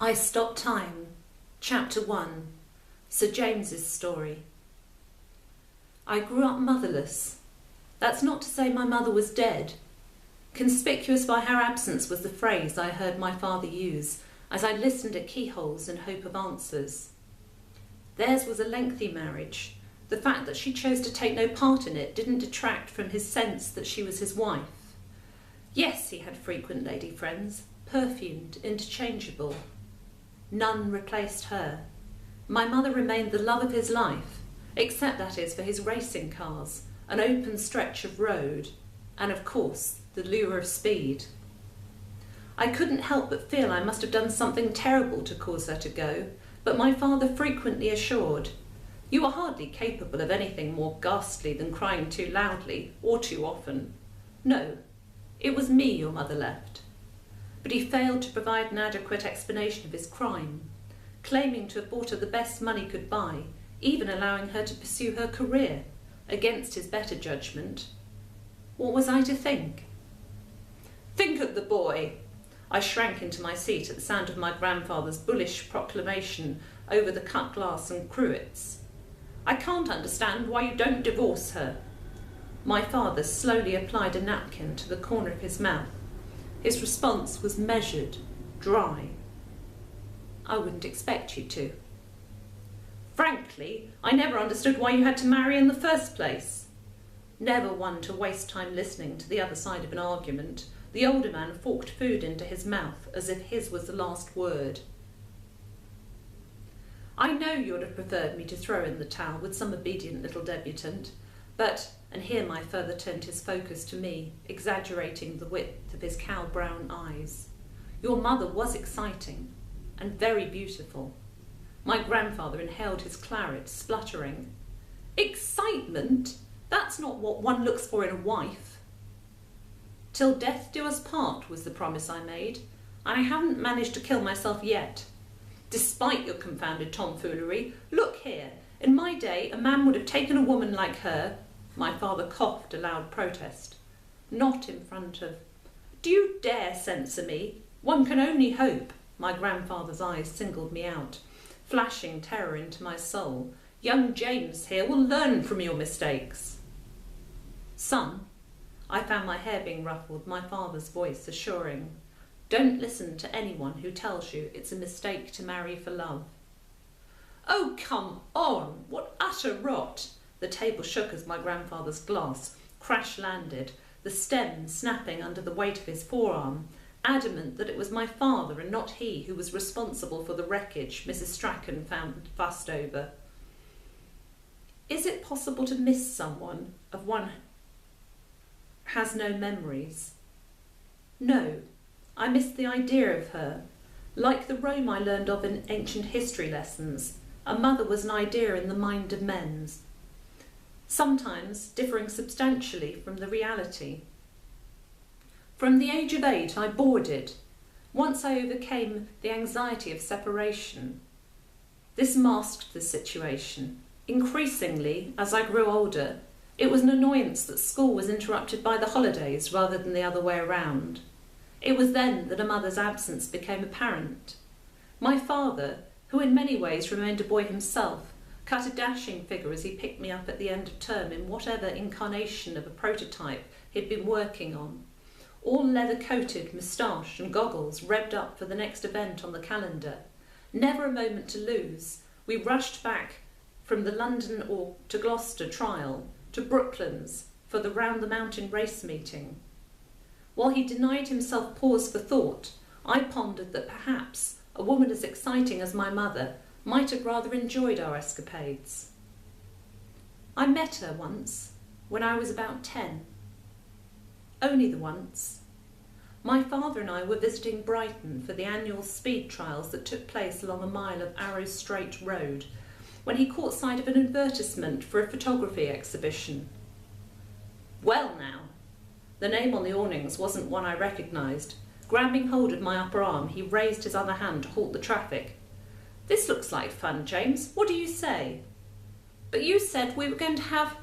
I Stopped Time, Chapter 1, Sir James's Story. I grew up motherless. That's not to say my mother was dead. Conspicuous by her absence was the phrase I heard my father use as I listened at keyholes in hope of answers. Theirs was a lengthy marriage. The fact that she chose to take no part in it didn't detract from his sense that she was his wife. Yes, he had frequent lady friends, perfumed, interchangeable. None replaced her. My mother remained the love of his life, except, that is, for his racing cars, an open stretch of road, and, of course, the lure of speed. I couldn't help but feel I must have done something terrible to cause her to go, but my father frequently assured, "You are hardly capable of anything more ghastly than crying too loudly or too often. No, it was me your mother left." But he failed to provide an adequate explanation of his crime, claiming to have bought her the best money could buy, even allowing her to pursue her career, against his better judgment. What was I to think? Think of the boy! I shrank into my seat at the sound of my grandfather's bullish proclamation over the cut glass and cruets. I can't understand why you don't divorce her. My father slowly applied a napkin to the corner of his mouth. His response was measured, dry. I wouldn't expect you to. Frankly, I never understood why you had to marry in the first place. Never one to waste time listening to the other side of an argument, the older man forked food into his mouth as if his was the last word. I know you would have preferred me to throw in the towel with some obedient little debutante, but, and here my father turned his focus to me, exaggerating the width of his cow-brown eyes. Your mother was exciting, and very beautiful. My grandfather inhaled his claret, spluttering. Excitement? That's not what one looks for in a wife. Till death do us part was the promise I made, and I haven't managed to kill myself yet. Despite your confounded tomfoolery, look here. In my day, a man would have taken a woman like her. My father coughed a loud protest. Not in front of... Do you dare censor me? One can only hope. My grandfather's eyes singled me out, flashing terror into my soul. Young James here will learn from your mistakes. Son, I found my hair being ruffled, my father's voice assuring, don't listen to anyone who tells you it's a mistake to marry for love. Oh, come on! What utter rot! The table shook as my grandfather's glass crash-landed, the stem snapping under the weight of his forearm, adamant that it was my father and not he who was responsible for the wreckage Mrs. Strachan found fussed over. Is it possible to miss someone of one has no memories? No, I missed the idea of her. Like the Rome I learned of in ancient history lessons, a mother was an idea in the mind of men, sometimes differing substantially from the reality. From the age of 8, I boarded. Once I overcame the anxiety of separation. This masked the situation. Increasingly, as I grew older, it was an annoyance that school was interrupted by the holidays rather than the other way around. It was then that a mother's absence became apparent. My father, who in many ways remained a boy himself, cut a dashing figure as he picked me up at the end of term in whatever incarnation of a prototype he'd been working on. All leather-coated, moustache and goggles revved up for the next event on the calendar. Never a moment to lose, we rushed back from the London or to Gloucester trial to Brooklands for the Round the Mountain race meeting. While he denied himself pause for thought, I pondered that perhaps a woman as exciting as my mother might have rather enjoyed our escapades. I met her once, when I was about 10. Only the once. My father and I were visiting Brighton for the annual speed trials that took place along a mile of Arrow Straight Road, when he caught sight of an advertisement for a photography exhibition. Well now, the name on the awnings wasn't one I recognised. Grabbing hold of my upper arm, he raised his other hand to halt the traffic. This looks like fun, James. What do you say? But you said we were going to have...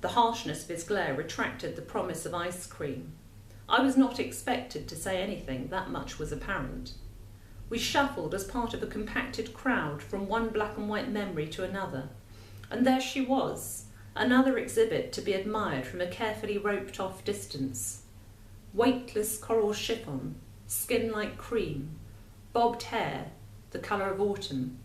The harshness of his glare retracted the promise of ice cream. I was not expected to say anything, that much was apparent. We shuffled as part of a compacted crowd from one black and white memory to another. And there she was, another exhibit to be admired from a carefully roped-off distance. Weightless coral chiffon, skin like cream, bobbed hair, the colour of autumn.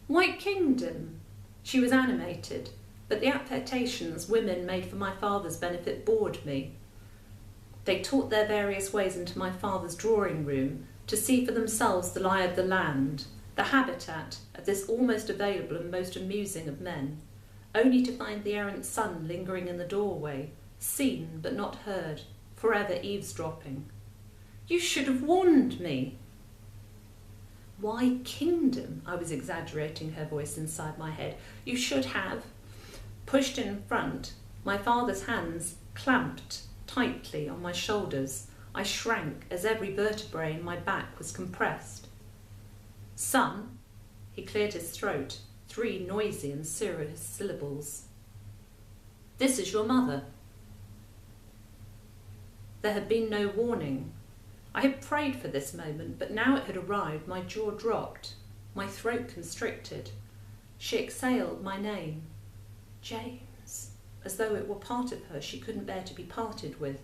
White Kingdom! She was animated, but the affectations women made for my father's benefit bored me. They taught their various ways into my father's drawing room to see for themselves the lie of the land, the habitat of this almost available and most amusing of men, only to find the errant son lingering in the doorway, seen but not heard, forever eavesdropping. You should have warned me. Why Kingdom? I was exaggerating her voice inside my head. You should have. Pushed in front, my father's hands clamped tightly on my shoulders. I shrank as every vertebrae in my back was compressed. Son, he cleared his throat, 3 noisy and serious syllables. This is your mother. There had been no warning. I had prayed for this moment, but now it had arrived, my jaw dropped, my throat constricted. She exhaled my name. James, as though it were part of her she couldn't bear to be parted with.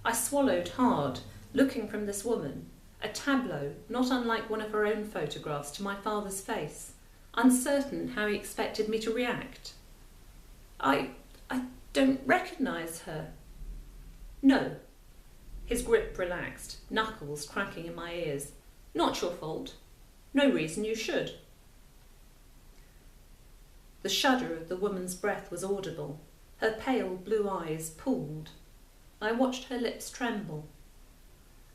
I swallowed hard, looking from this woman, a tableau not unlike one of her own photographs, to my father's face, uncertain how he expected me to react. I don't recognise her. No. His grip relaxed, knuckles cracking in my ears. Not your fault. No reason you should. The shudder of the woman's breath was audible. Her pale blue eyes pooled. I watched her lips tremble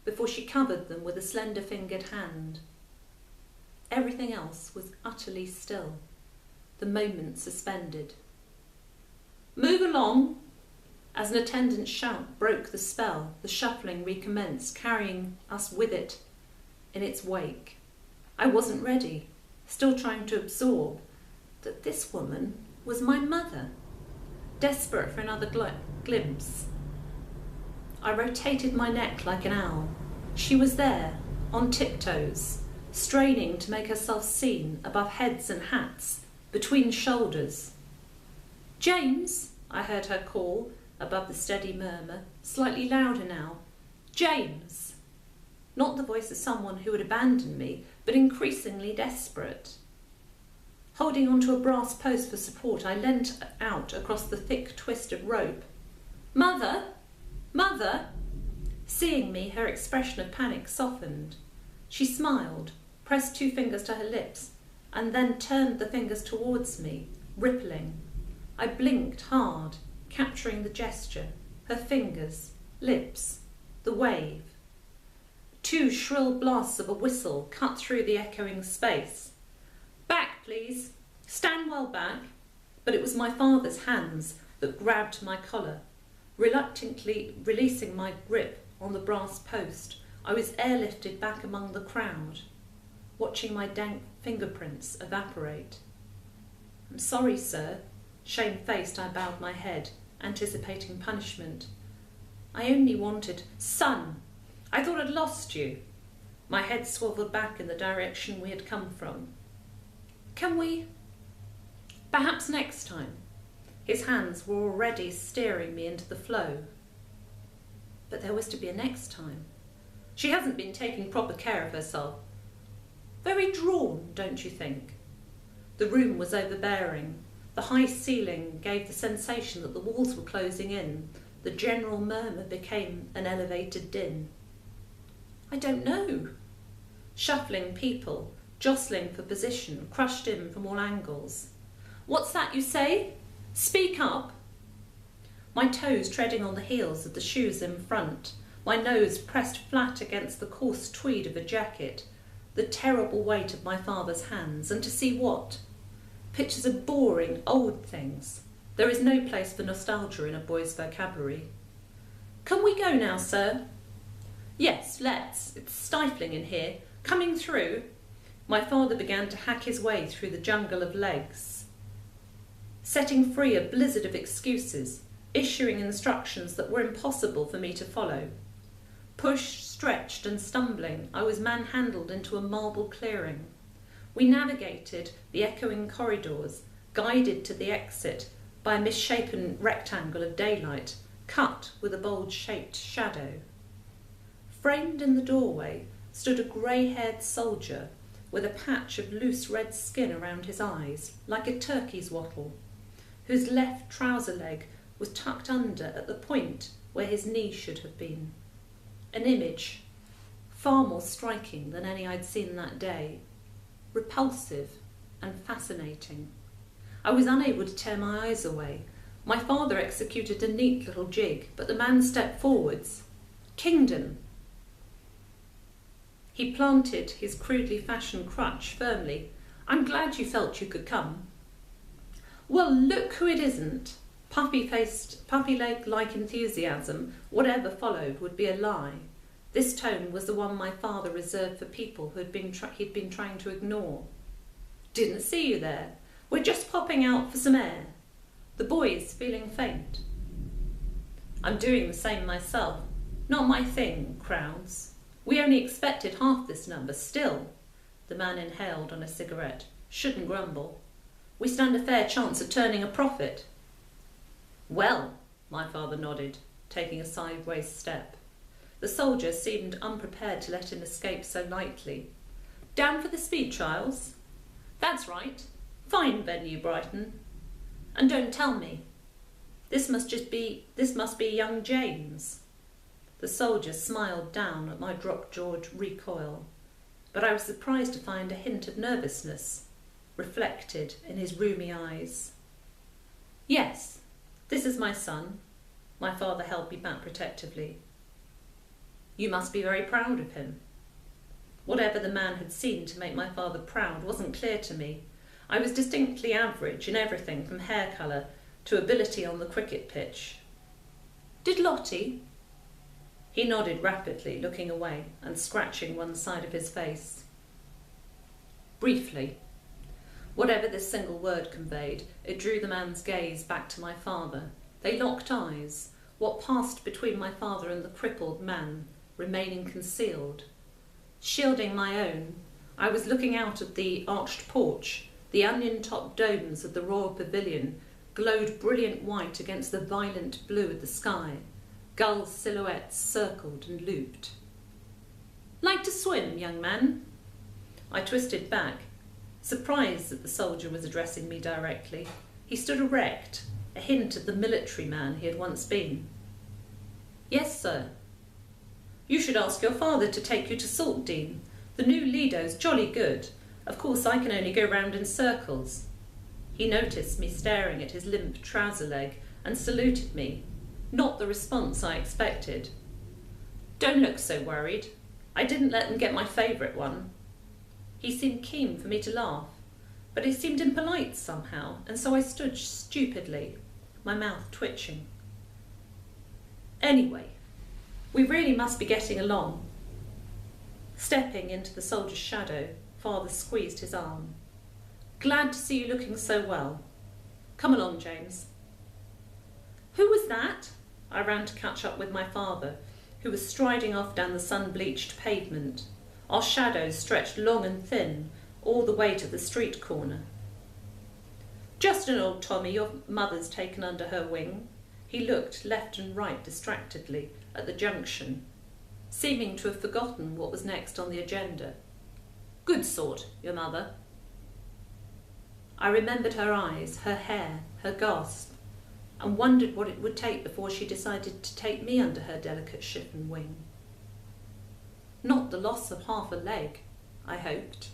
before she covered them with a slender-fingered hand. Everything else was utterly still, the moment suspended. Move along! As an attendant's shout broke the spell, the shuffling recommenced, carrying us with it in its wake. I wasn't ready, still trying to absorb that this woman was my mother, desperate for another glimpse. I rotated my neck like an owl. She was there, on tiptoes, straining to make herself seen above heads and hats, between shoulders. James, I heard her call, above the steady murmur, slightly louder now. James! Not the voice of someone who had abandoned me, but increasingly desperate. Holding onto a brass post for support, I leant out across the thick, twisted rope. Mother! Mother! Seeing me, her expression of panic softened. She smiled, pressed 2 fingers to her lips, and then turned the fingers towards me, rippling. I blinked hard, capturing the gesture, her fingers, lips, the wave. 2 shrill blasts of a whistle cut through the echoing space. Back, please. Stand well back. But it was my father's hands that grabbed my collar. Reluctantly releasing my grip on the brass post, I was airlifted back among the crowd, watching my dank fingerprints evaporate. I'm sorry, sir. Shamefaced, I bowed my head, anticipating punishment. I only wanted... Son! I thought I'd lost you. My head swaveled back in the direction we had come from. Can we... Perhaps next time. His hands were already steering me into the flow. But there was to be a next time. She hasn't been taking proper care of herself. Very drawn, don't you think? The room was overbearing. The high ceiling gave the sensation that the walls were closing in. The general murmur became an elevated din. I don't know. Shuffling people, jostling for position, crushed in from all angles. What's that you say? Speak up. My toes treading on the heels of the shoes in front, my nose pressed flat against the coarse tweed of a jacket, the terrible weight of my father's hands, and to see what? Pictures of boring, old things. There is no place for nostalgia in a boy's vocabulary. Can we go now, sir? Yes, let's. It's stifling in here. Coming through. My father began to hack his way through the jungle of legs, setting free a blizzard of excuses, issuing instructions that were impossible for me to follow. Push, Stretched and stumbling, I was manhandled into a marble clearing. We navigated the echoing corridors, guided to the exit by a misshapen rectangle of daylight, cut with a bulge-shaped shadow. Framed in the doorway stood a grey-haired soldier with a patch of loose red skin around his eyes, like a turkey's wattle, whose left trouser leg was tucked under at the point where his knee should have been. An image far more striking than any I'd seen that day, repulsive and fascinating. I was unable to tear my eyes away. My father executed a neat little jig, but the man stepped forwards. Kingdom! He planted his crudely fashioned crutch firmly. I'm glad you felt you could come. Well, look who it isn't. Puffy-faced, puppy-leg-like enthusiasm, whatever followed, would be a lie. This tone was the one my father reserved for people he'd been trying to ignore. Didn't see you there. We're just popping out for some air. The boy's feeling faint. I'm doing the same myself. Not my thing, crowds. We only expected half this number still. The man inhaled on a cigarette. Shouldn't grumble. We stand a fair chance of turning a profit. Well, my father nodded, taking a sideways step. The soldier seemed unprepared to let him escape so lightly. Down for the speed trials? That's right. Fine venue, Brighton. And don't tell me. This must be young James. The soldier smiled down at my drop-jawed recoil, but I was surprised to find a hint of nervousness reflected in his rheumy eyes. Yes, this is my son. My father held me back protectively. You must be very proud of him. Whatever the man had seen to make my father proud wasn't clear to me. I was distinctly average in everything from hair colour to ability on the cricket pitch. Did Lottie? He nodded rapidly, looking away and scratching one side of his face. Briefly. Whatever this single word conveyed, it drew the man's gaze back to my father. They locked eyes, what passed between my father and the crippled man remaining concealed. Shielding my own, I was looking out at the arched porch. The onion-topped domes of the Royal Pavilion glowed brilliant white against the violent blue of the sky. Gull silhouettes circled and looped. Like to swim, young man? I twisted back, surprised that the soldier was addressing me directly. He stood erect, a hint of the military man he had once been. Yes, sir. You should ask your father to take you to Saltdean. The new Lido's jolly good. Of course, I can only go round in circles. He noticed me staring at his limp trouser leg and saluted me. Not the response I expected. Don't look so worried. I didn't let them get my favourite one. He seemed keen for me to laugh, but he seemed impolite somehow, and so I stood stupidly, my mouth twitching. Anyway, we really must be getting along. Stepping into the soldier's shadow, father squeezed his arm. Glad to see you looking so well. Come along, James. Who was that? I ran to catch up with my father, who was striding off down the sun-bleached pavement. Our shadows stretched long and thin, all the way to the street corner. Just an old Tommy your mother's taken under her wing. He looked left and right distractedly at the junction, seeming to have forgotten what was next on the agenda. Good sort, your mother. I remembered her eyes, her hair, her gasp, and wondered what it would take before she decided to take me under her delicate chiffon wing. Not the loss of half a leg, I hoped.